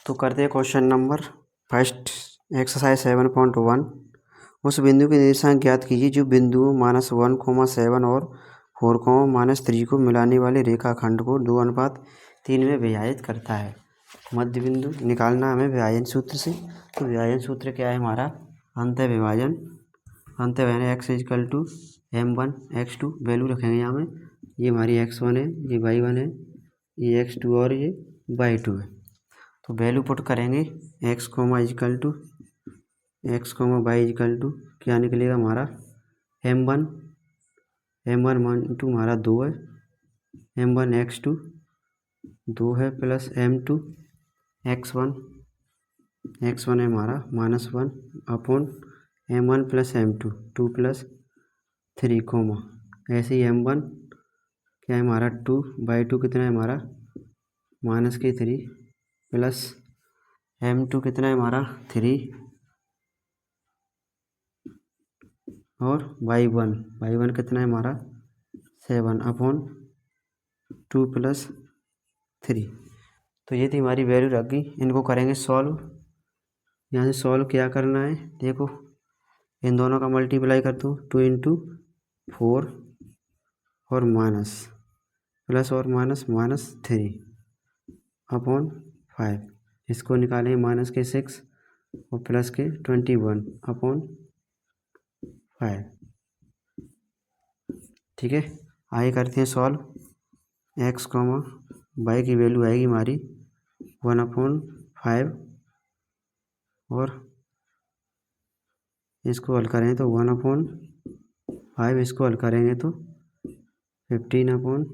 तो करते हैं क्वेश्चन नंबर फर्स्ट एक्सरसाइज 7.1। उस बिंदु के निर्देशांक ज्ञात कीजिए जो बिंदुओं -1,7 और 4,-3 को मिलाने वाले रेखाखंड को 2:3 में विभाजित करता है। मध्य बिंदु निकालना हमें विभाजन सूत्र से। तो विभाजन सूत्र क्या है हमारा? अंतःविभाजन x = m1 x2 वैल्यू रखेंगे यहाँ में। ये हमारी x1 है, ये y1 है, ये x2 और ये y2 है। तो वैल्यू पुट करेंगे x, y क्या निकलेगा हमारा? m1 हमारा 2 है, m1 x2 2 है प्लस m2 x1 है हमारा -1 अपॉन m1 प्लस m2 2 + 3, ऐसे ही m1 क्या है हमारा 2, y2 कितना है हमारा -3 प्लस m2 कितना है हमारा 3 और y1 कितना है हमारा 7 अपॉन 2 + 3। तो ये थी हमारी वैल्यू रख गई। इनको करेंगे सॉल्व। यहाँ से सॉल्व क्या करना है? देखो इन दोनों का मल्टीप्लाई कर दो, 2 × 4 और माइनस प्लस और -3 अपॉन 5। इसको निकालेंगे माइनस के 6 और प्लस के 21 अपॉन 5। ठीक है, आगे करते हैं सॉल्व। x, y की वैल्यू आएगी हमारी 1/5 और इसको हल करेंगे तो 1/5, इसको हल करेंगे तो 15/5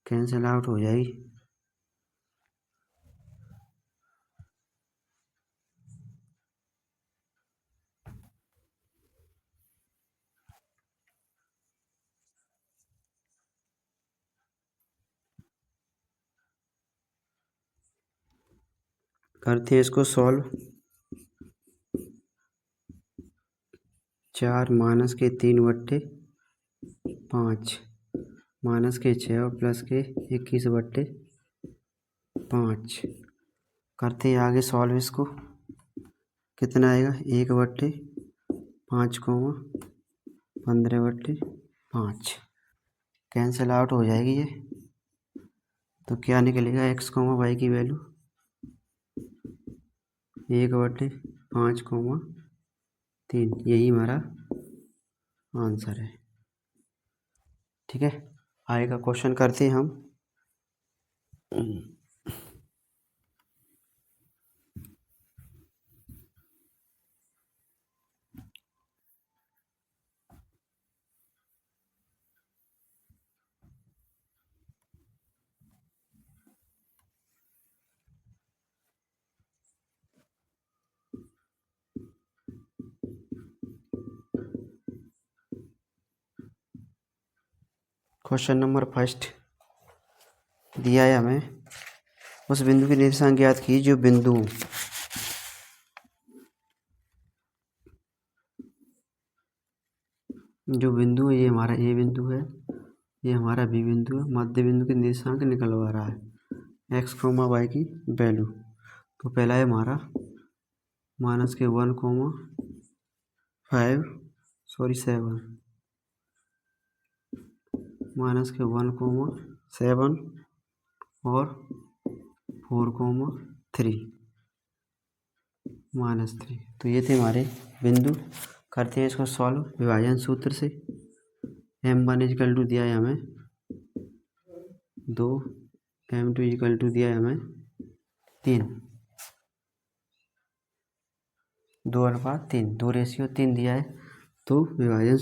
कैंसिल आउट हो जाएगी। करते हैं इसको सॉल्व। 4 - के 3/5 -के 6 और प्लस के 21/5। करते हैं आगे सॉल्व इसको। कितना आएगा? 1/5, 15/5 कैंसिल आउट हो जाएगी ये। तो क्या निकलेगा? x, y की वैल्यू 1/5, 3। यही हमारा आंसर है। ठीक है, आगे का क्वेश्चन करते हैं हम। क्वेश्चन नंबर फर्स्ट दिया है हमें। उस बिंदु के निर्देशांक ज्ञात कीजिए जो बिंदु है, ये हमारा ए बिंदु है, ये हमारा बी बिंदु है। मध्य बिंदु के निर्देशांक निकलवा रहा है x, y की वैल्यू। तो पहला है हमारा -1,5 7 -1,7 और 4,3 -3। तो ये थे हमारे बिंदु। करते हैं इसको सॉल्व विभाजन सूत्र से। m1 = दिया है हमें 2, m2 = दिया है हमें 3, 2/3, 2:3 दिया है। तो विभाजन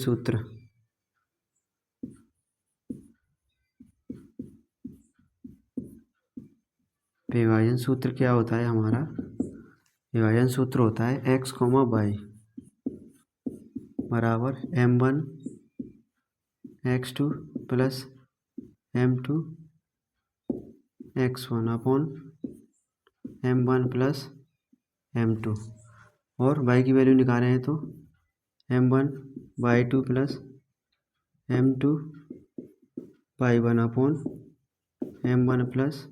सूत्र क्या होता है हमारा? विभाजन सूत्र होता है x, y बराबर m1 x2 plus m2 x1 upon m1 plus m2। और y की वैल्यू निकाले हैं तो m1/2 plus m2/1 upon m1 plus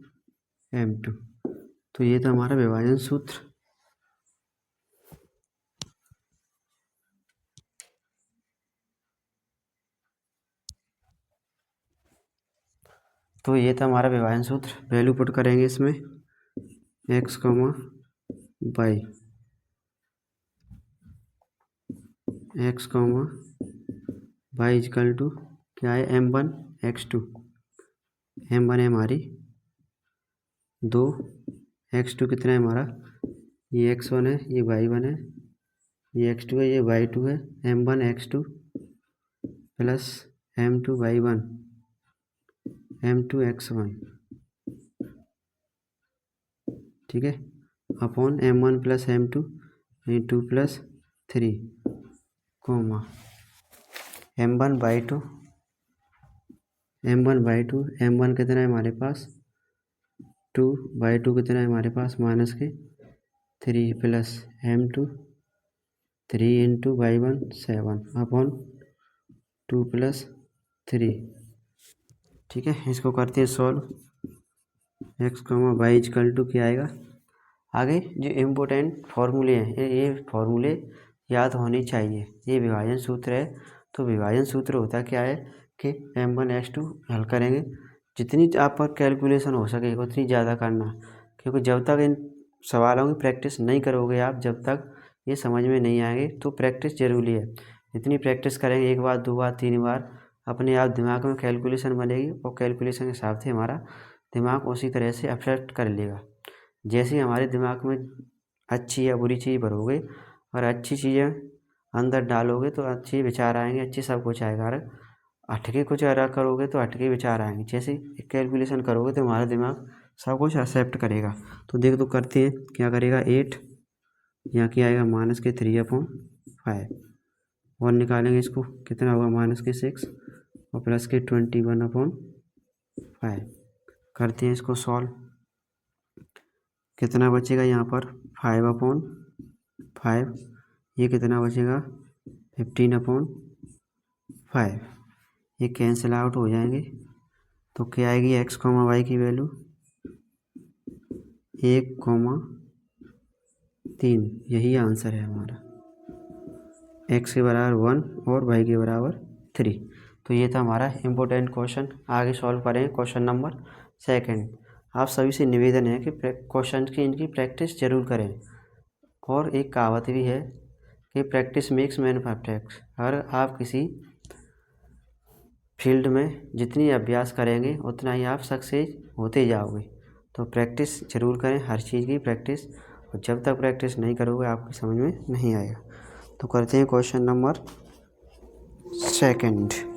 m2। तो ये था हमारा विभाजन सूत्र। तो ये था हमारा विभाजन सूत्र। वैल्यू पुट करेंगे इसमें x, y, x, y equal to क्या है m1 x2। m1 है हमारी 2, x2 कितना है हमारा, ये x1 है, ये y1 है, ये x2 है, ये y2 है। m1 x2 plus m2 y1 m2 x1, ठीक है, upon m1 plus m2 2 plus 3 coma m1/2 m1 कितना है हमारे पास 2/2 कितना है हमारे पास माइनस के 3 plus m2 3 into y1 7 upon 2 plus 3, ठीक है। इसको करते हैं solve. x, y equal to क्या आएगा। आगे जो इम्पोर्टेंट फार्मूले हैं ये फार्मूले याद होने चाहिए। ये विभाजन सूत्र है, तो विभाजन सूत्र होता क्या है कि m1 x2 हल करेंगे, जितनी आप पर कैलकुलेशन हो सके उतनी ज़्यादा करना, क्योंकि जब तक इन सवालों की प्रैक्टिस नहीं करोगे आप, जब तक ये समझ में नहीं आएंगे, तो प्रैक्टिस ज़रूरी है। जितनी प्रैक्टिस करेंगे 1 बार 2 बार 3 बार, अपने आप दिमाग में कैलकुलेशन बनेगी और कैलकुलेशन के हिसाब से हमारा दिमाग उसी तरह से अफेक्ट कर लेगा। जैसे ही हमारे दिमाग में अच्छी या बुरी चीज़ भरोगे और अच्छी चीज़ें अंदर डालोगे तो अच्छे विचार आएंगे, अच्छे सब कुछ आएगा। और हटके कुछ अगर करोगे तो हटके विचार आएंगे। जैसे कैलकुलेशन करोगे तो हमारा दिमाग सब कुछ एक्सेप्ट करेगा। तो देख तो करते हैं क्या करेगा 8, यहाँ क्या आएगा माइनस के 3/5 और निकालेंगे इसको कितना होगा माइनस के 6 और प्लस के 21/5। करते हैं इसको सॉल्व। कितना बचेगा यहाँ पर 5/5, ये कितना बचेगा 15/5, ये कैंसिल आउट हो जाएंगे। तो क्या आएगी x, y की वैल्यू 1,3, यही आंसर है हमारा। x के बराबर 1 और y के बराबर 3। तो ये था हमारा इम्पोर्टेंट क्वेश्चन। आगे सॉल्व करें क्वेश्चन नंबर 2। आप सभी से निवेदन है कि क्वेश्चन की इनकी प्रैक्टिस जरूर करें। और एक कहावत भी है कि प्रैक्टिस मेक्स मैन परफेक्ट। अगर आप किसी फील्ड में जितनी अभ्यास करेंगे उतना ही आप सक्सेस होते जाओगे। तो प्रैक्टिस जरूर करें, हर चीज़ की प्रैक्टिस, और जब तक प्रैक्टिस नहीं करोगे आपकी समझ में नहीं आएगा। तो करते हैं क्वेश्चन नंबर 2।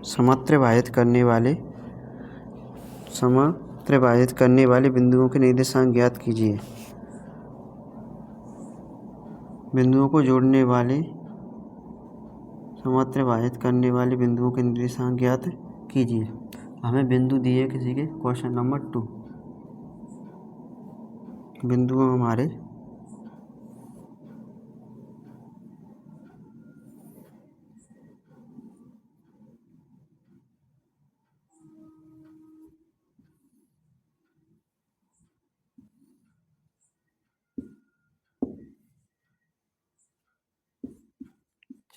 समत्र विभाजित करने वाले बिंदुओं के निर्देशांक ज्ञात कीजिए। बिंदुओं को जोड़ने वाले समत्र विभाजित करने वाले बिंदुओं के निर्देशांक ज्ञात कीजिए। हमें बिंदु दिए किसी के क्वेश्चन नंबर 2। बिंदु हमारे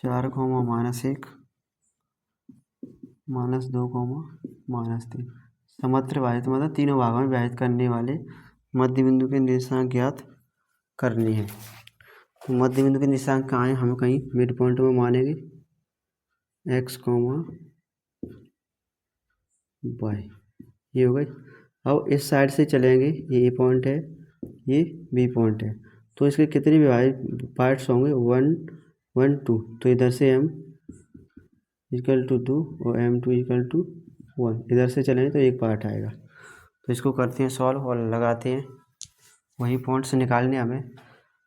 -4, -1, -2, -3 समत्र विभाजित मतलब तीनों भागों में विभाजित करने वाले मध्य बिंदु के निर्देशांक ज्ञात करनी है। तो मध्य बिंदु के निर्देशांक कहाँ हैं, हम कहीं मिड पॉइंट में मानेंगे x, y, ये हो गई। अब इस साइड से चलेंगे, ये ए पॉइंट है, ये बी पॉइंट है, तो इसके कितने विभाजित पार्ट्स होंगे 1, 1, 2। तो इधर से m इक्वल टू 2 और m2 इक्वल टू 1, इधर से चलेंगे तो एक पार्ट आएगा। तो इसको करते हैं सॉल्व और लगाते हैं वही पॉइंट्स निकालने हमें।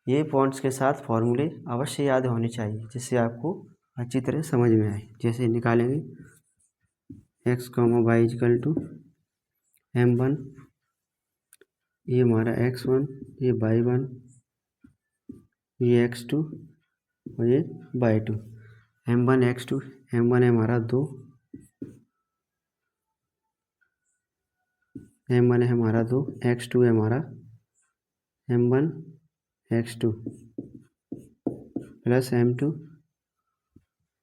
ये पॉइंट्स के साथ फॉर्मूले अवश्य याद होने चाहिए जिससे आपको अच्छी तरह समझ में आए। जैसे निकालेंगे x, y equal to m1, ये हमारा x1, ये y1, ये x2 और ये y2। m1 x2, m1 है हमारा 2, m1 है हमारा 2, x2 है हमारा m1 x2 plus m2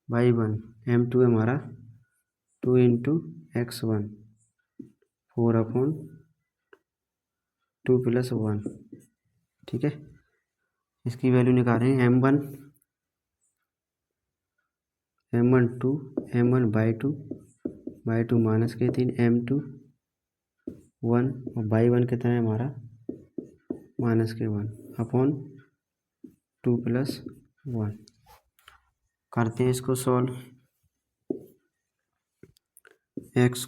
y1, m2 है हमारा 2 इंटू x1 4/2 प्लस 1। ठीक है, इसकी वैल्यू निकाल रहे हैं m1 2, m1/2 माइनस के 3, m2 1 और y1 कितना है हमारा माइनस के 1/2 प्लस 1। करते हैं इसको solve. x,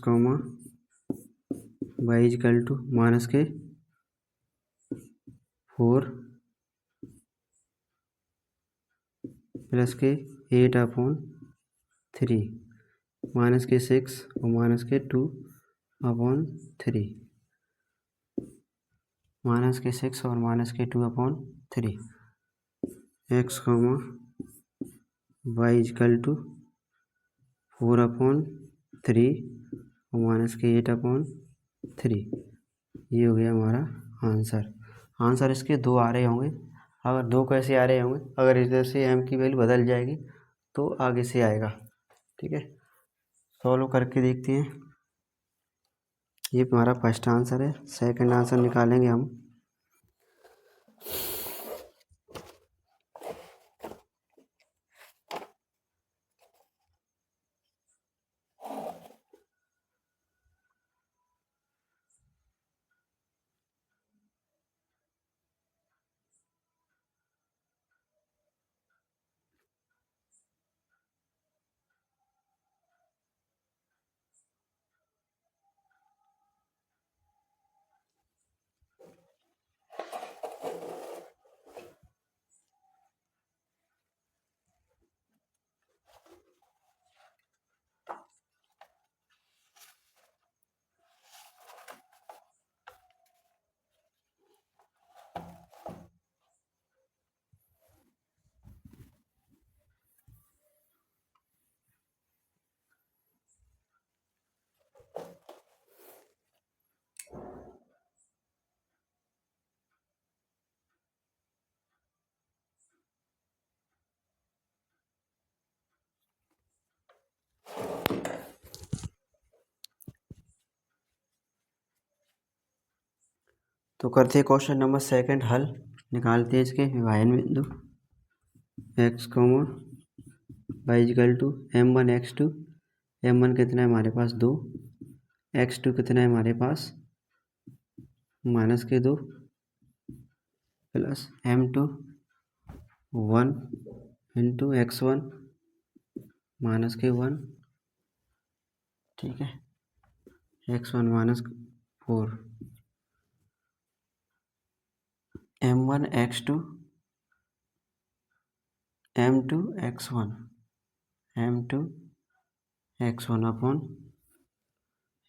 y equal to minus के 4 प्लस के 8/3 माइनस के 6 और माइनस के 2/3 माइनस के 6 और माइनस के 2/3। x, y इक्वल टू 4/3 और माइनस के 8/3। ये हो गया हमारा आंसर। आंसर इसके 2 आ रहे होंगे। अगर 2 कैसे आ रहे होंगे, अगर इधर से m की वैल्यू बदल जाएगी तो आगे से आएगा। ठीक है, सॉल्व करके देखते हैं। ये हमारा फर्स्ट आंसर है। सेकंड आंसर निकालेंगे हम। तो करते हैं क्वेश्चन नंबर सेकंड हल। निकालते हैं इसके विभाजन बिंदु। x, y equal to m1 x2, m1 कितना है हमारे पास 2, x2 कितना है हमारे पास माइनस के 2 plus m2 1 into x1 minus के 1। ठीक है, x1 minus 4 m1 x2 m2 x1 upon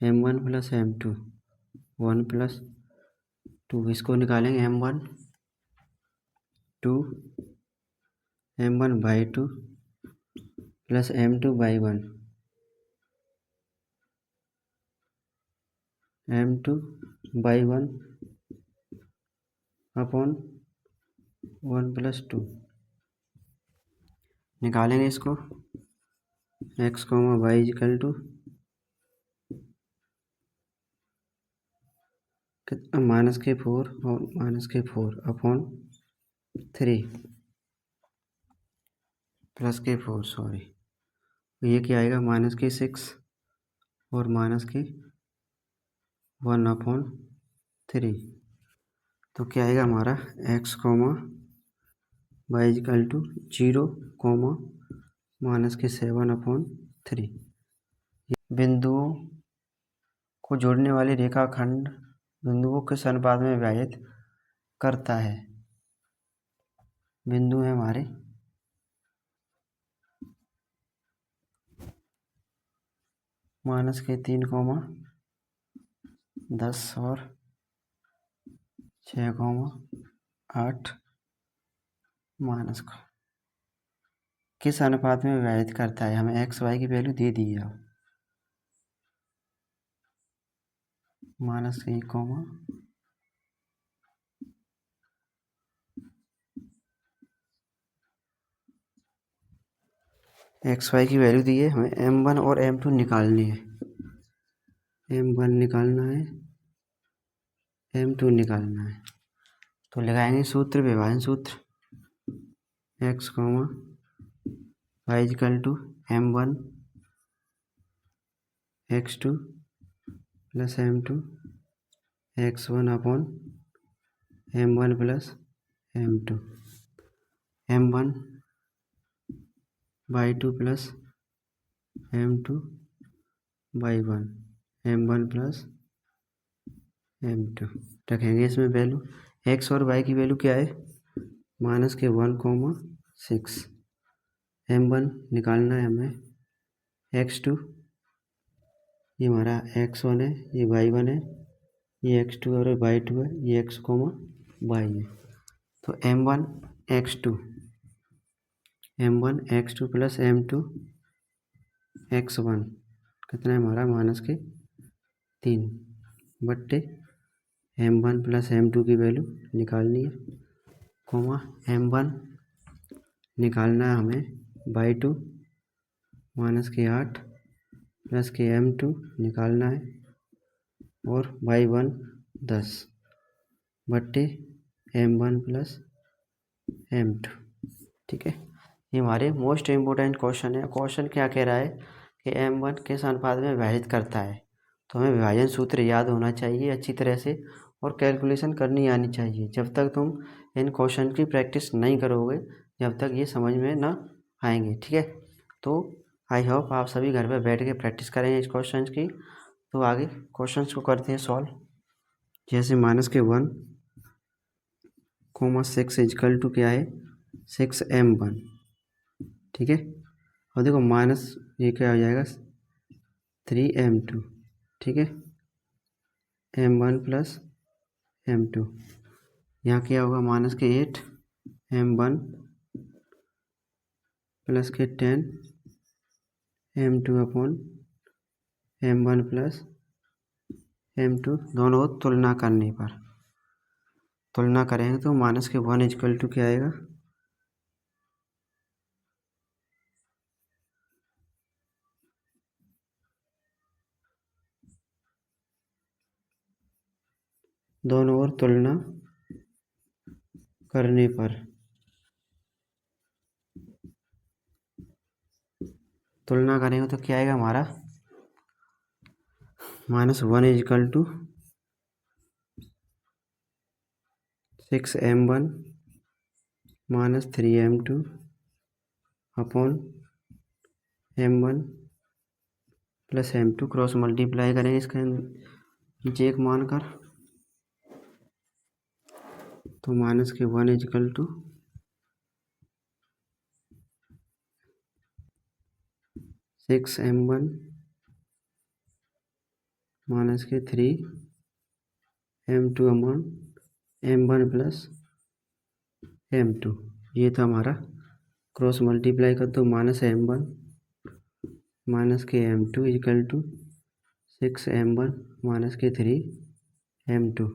m1 plus m2 1 plus 2। इसको निकालेंगे m1 2 m1/2 plus m2/1 m2/1 upon 1 plus 2। निकालेंगे इसको। x, y equal to minus के 4 और माइनस के 4/3 प्लस के 4 सॉरी। ये क्या आएगा माइनस के 6 और माइनस के 1/3। तो क्या आएगा हमारा x, y equal to 0, minus के 7/3। बिंदुओं को जोड़ने वाली रेखाखंड बिंदु को किस अनुपात में विभाजित करता है। बिंदु है हमारे -3, 10 और 6, 8 माइनस का किस अनुपात में विभाजित करता है। हमें एक्स वाई की वैल्यू दे दी है। -1, एक्स वाई की वैल्यू दी है, हमें m1 और m2 निकालनी है। m1 निकालना है, m2 निकालना है। तो लगाएंगे सूत्र, विभाजन सूत्र, x, y equal to m1 x2 plus m2 x1 upon m1 plus m2 m1 y2 plus m2 y1 m1 plus m2 रखेंगे। इसमें वैल्यू x और y की वैल्यू क्या है, -1,6 m1 निकालना है हमें, x2 ये हमारा x1 है, ये y1 है, ये x2 और y2 है, ये x, y है। तो m1 x2 plus m2 x1 कितना है हमारा, -3 बट्टे m1 प्लस m2 की वैल्यू निकालनी है, m1 निकालना है हमें y2 -8 प्लस के m2 निकालना है, और y1 10 बट्टे m1 प्लस m2। ठीक है, ये हमारे मोस्ट इम्पोर्टेंट क्वेश्चन है। क्वेश्चन क्या कह रहा है कि m1 किस अनुपात में विभाजित करता है। तो हमें विभाजन सूत्र याद होना चाहिए अच्छी तरह से, और कैलकुलेशन करनी आनी चाहिए। जब तक तुम इन क्वेश्चन की प्रैक्टिस नहीं करोगे, जब तक ये समझ में ना आएंगे। ठीक है, तो आई होप आप सभी घर पे बैठ के प्रैक्टिस करेंगे इस क्वेश्चन की। तो आगे क्वेश्चंस को करते हैं सॉल्व। जैसे -1, 6 इजकल टू क्या है, 6m1। ठीक है, और देखो माइनस ये क्या हो जाएगा, 3m2। ठीक है, m1 प्लस m2, यहाँ क्या होगा, -8 m1 प्लस के 10 m2 upon m1 plus m2, दोनों तुलना करने पर, तुलना करेंगे तो -1 इजकल टू क्या आएगा, दोनों ओर तुलना करने पर, तुलना करेंगे तो क्या आएगा हमारा, -1 equal to 6m1 -3m2 upon m1 plus m2, cross multiply करेंगे इसका नीचे एक मानकर, तो -1 equal to 6m1 -3m2 upon m1 plus m2। ये था हमारा, क्रॉस मल्टीप्लाई कर दो, -m1 -m2 equal to 6m1 -3m2,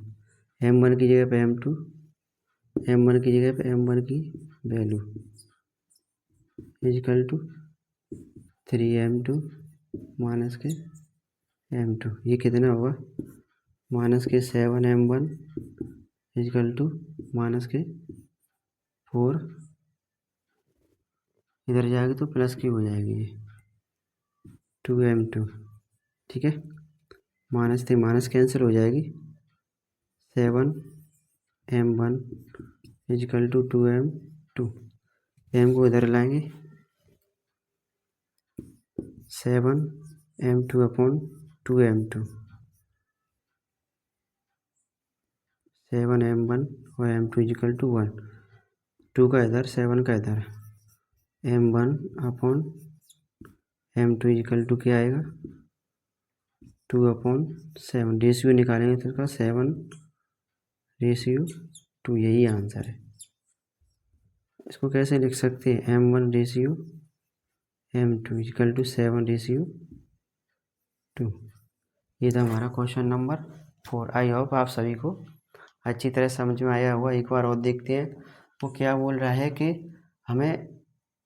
m1 की जगह पे m2, m1 की जगह पे m1 की value is equal to 3m2 -m2। ये कितना होगा, -7m1 इजकल टू -4, इधर जाएगी तो प्लस की हो जाएगी ये 2m2। ठीक है, माइनस थी माइनस कैंसिल हो जाएगी, 7m1 is equal to 2m2, m को इधर लाएंगे, 7m2 अपॉन 2m2, 7m1 और m2 इक्वल टू 1। 2 का इधर 7 का इधर, m1 upon m2 equal to क्या आएगा 2/7। रेशियो निकालेंगे तो इसका 7/2, यही आंसर है। इसको कैसे लिख सकते हैं, m1/m2 इक्वल टू 7/2। ये था हमारा क्वेश्चन नंबर 4। आई होप आप सभी को अच्छी तरह समझ में आया हुआ। एक बार और देखते हैं वो क्या बोल रहा है कि हमें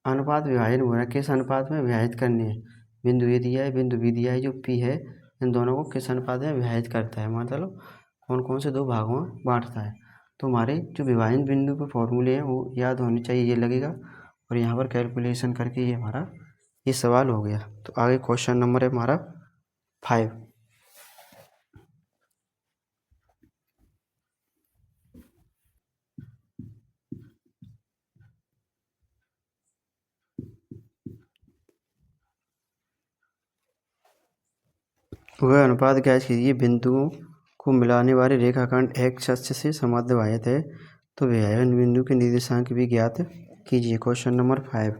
अनुपात विभाजन हो रहा है, किस अनुपात में विभाजित करनी है। बिंदु ए दिया है, बिंदु बी दिया है, जो पी है इन दोनों को किस अनुपात में विभाजित करता है, मतलब कौन कौन से दो भागों में बांटता है। तो हमारे जो विभाजन बिंदु के फॉर्मूले हैं वो याद होने चाहिए, ये लगेगा। और यहाँ पर कैलकुलेशन करके ये हमारा ये सवाल हो गया। तो आगे क्वेश्चन नंबर है हमारा 5। वह अनुपात ज्ञात कीजिए, बिंदुओं को मिलाने वाले रेखाखंड एक्स अक्ष से समाद्विभाजित है, तो विभाजन बिंदु के निर्देशांक भी ज्ञात कीजिए। क्वेश्चन नंबर 5,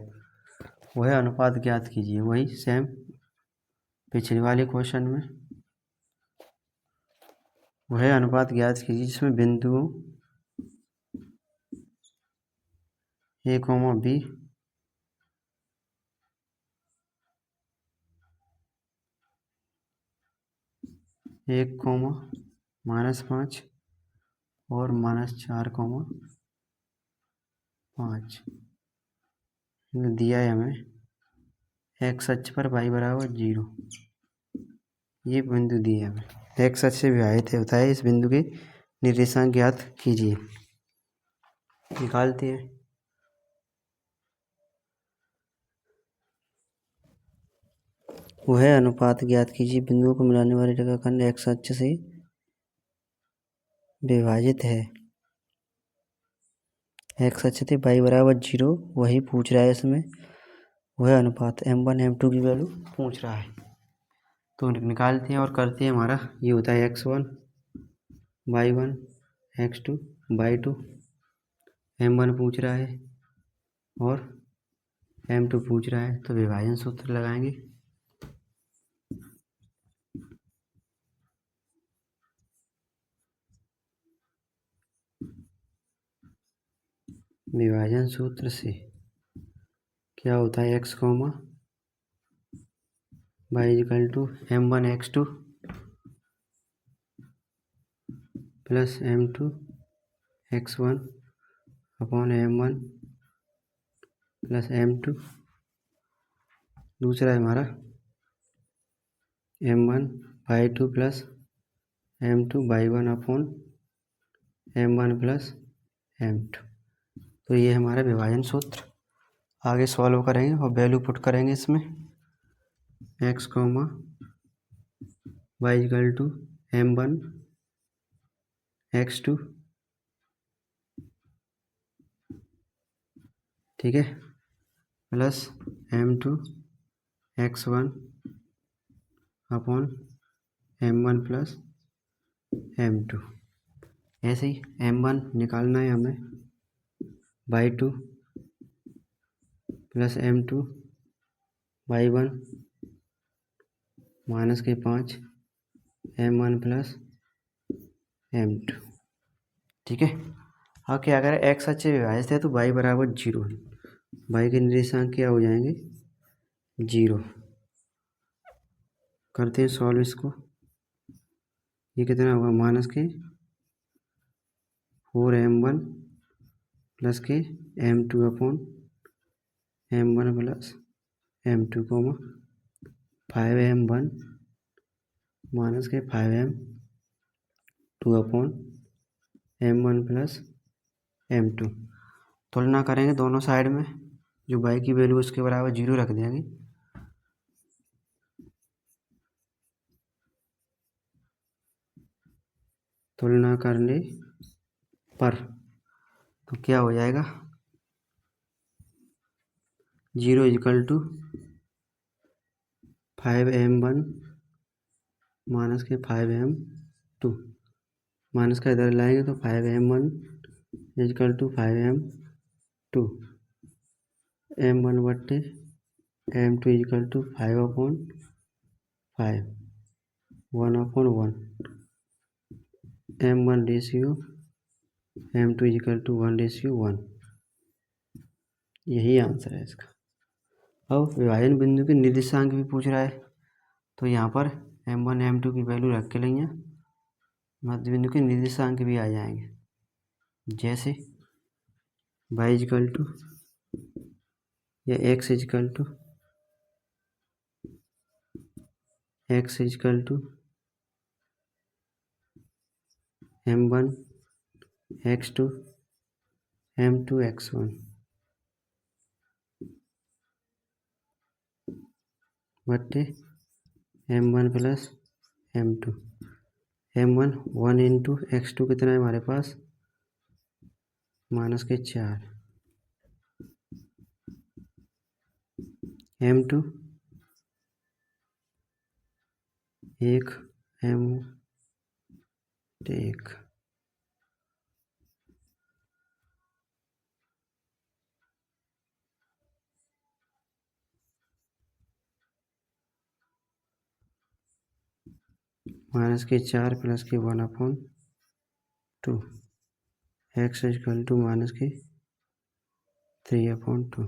वह अनुपात ज्ञात कीजिए। वही सेम पिछले वाले क्वेश्चन में, वह अनुपात ज्ञात कीजिए जिसमें बिंदुओं ए कॉमा बी (1, -5 और -4, 5) दिया है हमें एक्स अक्ष पर y बराबर 0। ये बिंदु दिए हैं हमें, एक्स अक्ष से विभाजित होता है। इस बिंदु के निर्देशांक ज्ञात कीजिए। निकालते हैं। वह अनुपात ज्ञात कीजिए, बिंदुओं को मिलाने वाले रेखाखंड एक्स अक्ष से विभाजित है, एक्स अक्ष से y बराबर 0 वही पूछ रहा है इसमें। वह अनुपात m1 m2 की वैल्यू पूछ रहा है, तो निकालते हैं और करते हैं। हमारा ये होता है x1 y1 x2 y2, m1 पूछ रहा है और m2 पूछ रहा है, तो विभाजन सूत्र लगाएंगे। विभाजन सूत्र से क्या होता है, x, y equal to m1 x2 plus m2 x1 upon m1 plus m2। दूसरा है हमारा m1 y2 plus m2 y1 upon m1 plus m2। तो ये हमारा विभाजन सूत्र। आगे सॉल्व करेंगे और वैल्यू पुट करेंगे इसमें। x, y equal to m1 x2, ठीक है, plus m2 x1 upon m1 plus m2। ऐसे ही m1 निकालना है हमें, y2 plus m2 y1 -5 m1 plus m2, ठीक है। अब क्या करें, एक्स अक्ष से विभाजित है तो y बराबर 0 है, y के निर्देशांक क्या हो जाएंगे 0। करते हैं सॉल्व इसको। ये कितना होगा, -4m1 प्लस के m2 upon m1 plus m2 5m1 minus के 5m2 upon m1 plus m2। तुलना करेंगे दोनों साइड में, जो y की वैल्यू उसके बराबर 0 रख देंगे। तुलना करने पर तो क्या हो जाएगा, 0 इक्वल टू 5m1 माइनस के 5m2 माइनस का इधर लाएंगे तो 5m1 equal to 5m2, m1/m2 equal to 5/5, 1/1, m1 ratio m2 equal to 1:1। यही आंसर है इसका। अब विभाजन बिंदु के निर्देशांक भी पूछ रहा है, तो यहाँ पर m1 m2 की वैल्यू रख के लेंगे, मध्य बिंदु के निर्देशांक भी आ जाएंगे, जैसे y इजकल टू या x equal to m1 x2 m2 x1 बट्टे m1 plus m2। m1 1 into x2 कितना है हमारे पास, -4, m2 1 m1 -4 प्लस के 1/2, x इजकल टू -3/2।